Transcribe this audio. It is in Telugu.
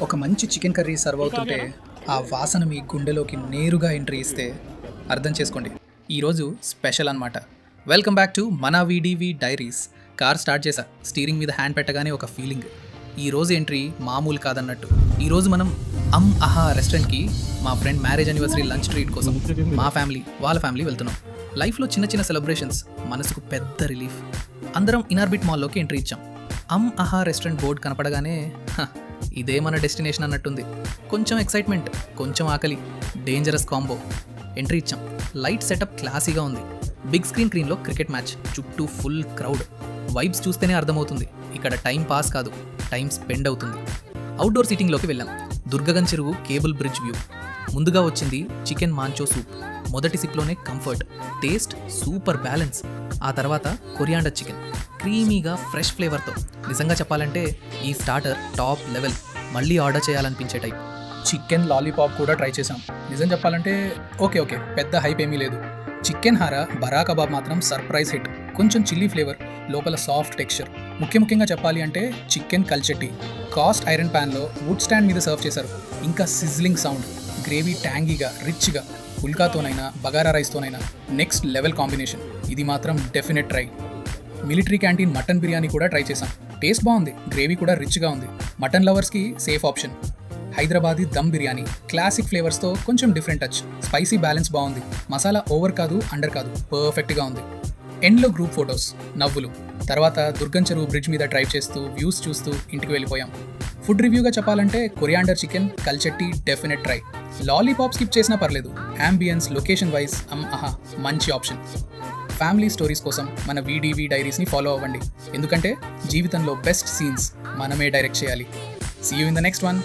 ఒక మంచి చికెన్ కర్రీ సర్వ్ అవుతుంటే ఆ వాసన మీ గుండెలోకి నేరుగా ఎంట్రీ ఇస్తే అర్థం చేసుకోండి, ఈరోజు స్పెషల్ అనమాట. వెల్కమ్ బ్యాక్ టు మన వీడివి డైరీస్. కార్ స్టార్ట్ చేశా, స్టీరింగ్ మీద హ్యాండ్ పెట్టగానే ఒక ఫీలింగ్. ఈరోజు ఎంట్రీ మామూలు కాదన్నట్టు. ఈరోజు మనం ఆహా రెస్టారెంట్కి మా friend marriage anniversary lunch treat కోసం మా ఫ్యామిలీ వాళ్ళ ఫ్యామిలీ వెళ్తున్నాం. లైఫ్లో చిన్న చిన్న సెలబ్రేషన్స్ మనసుకు పెద్ద రిలీఫ్. అందరం ఇనార్బిట్ మాల్లోకి ఎంట్రీ ఇచ్చాం. ఆహా రెస్టారెంట్ బోర్డు కనపడగానే ఇదే మన డెస్టినేషన్ అన్నట్టుంది. కొంచెం ఎక్సైట్మెంట్, కొంచెం ఆకలి, డేంజరస్ కాంబో. ఎంట్రీ ఇచ్చాం. లైట్ సెటప్ క్లాసీగా ఉంది. బిగ్ స్క్రీన్లో క్రికెట్ మ్యాచ్, చుట్టూ ఫుల్ క్రౌడ్. వైబ్స్ చూస్తేనే అర్థమవుతుంది ఇక్కడ టైం పాస్ కాదు, టైం స్పెండ్ అవుతుంది. అవుట్డోర్ సీటింగ్లోకి వెళ్ళాం. దుర్గగన్ చెరువు కేబుల్ బ్రిడ్జ్ వ్యూ. ముందుగా వచ్చింది చికెన్ మాంచో సూప్. మొదటి సిప్లోనే కంఫర్ట్, టేస్ట్ సూపర్ బ్యాలెన్స్. ఆ తర్వాత కొరియాండర్ చికెన్, క్రీమీగా ఫ్రెష్ ఫ్లేవర్తో. నిజంగా చెప్పాలంటే ఈ స్టార్టర్ టాప్ లెవెల్, మళ్ళీ ఆర్డర్ చేయాలనిపించే టైప్. చికెన్ లాలీపాప్ కూడా ట్రై చేసాం. నిజం చెప్పాలంటే ఓకే పెద్ద హైప్ ఏమీ లేదు. చికెన్ హారా బరా కబాబ్ మాత్రం సర్ప్రైజ్ హిట్. కొంచెం చిల్లీ ఫ్లేవర్, లోపల సాఫ్ట్ టెక్స్చర్. ముఖ్యంగా చెప్పాలి అంటే చికెన్ కల్చట్టి కాస్ట్ ఐరన్ ప్యాన్లో వుడ్ స్టాండ్ మీద సర్వ్ చేశారు. ఇంకా సిజ్లింగ్ సౌండ్, గ్రేవీ ట్యాంగీగా రిచ్గా. పుల్కాతోనైనా బగారా రైస్తోనైనా నెక్స్ట్ లెవెల్ కాంబినేషన్. ఇది మాత్రం definite try. Military canteen mutton biryani కూడా ట్రై చేశాం. టేస్ట్ బాగుంది, గ్రేవీ కూడా రిచ్గా ఉంది. మటన్ లవర్స్కి safe option. Hyderabadi dum biryani, classic ఫ్లేవర్స్తో కొంచెం డిఫరెంట్ టచ్. స్పైసీ బ్యాలెన్స్ బాగుంది. మసాలా ఓవర్ కాదు, అండర్ కాదు, పర్ఫెక్ట్గా ఉంది. ఎండ్లో గ్రూప్ ఫొటోస్, నవ్వులు. తర్వాత దుర్గం చెరువు బ్రిడ్జ్ మీద డ్రైవ్ చేస్తూ వ్యూస్ చూస్తూ ఇంటికి వెళ్ళిపోయాం. ఫుడ్ రివ్యూగా చెప్పాలంటే coriander chicken kalchatti definite try. Lollipop skip చేసినా పర్లేదు. యాంబియన్స్, లొకేషన్ వైజ్ మంచి ఆప్షన్. ఫ్యామిలీ స్టోరీస్ కోసం మన వీడివి డైరీస్ని ఫాలో అవ్వండి. ఎందుకంటే జీవితంలో బెస్ట్ సీన్స్ మనమే డైరెక్ట్ చేయాలి. See you in the next one.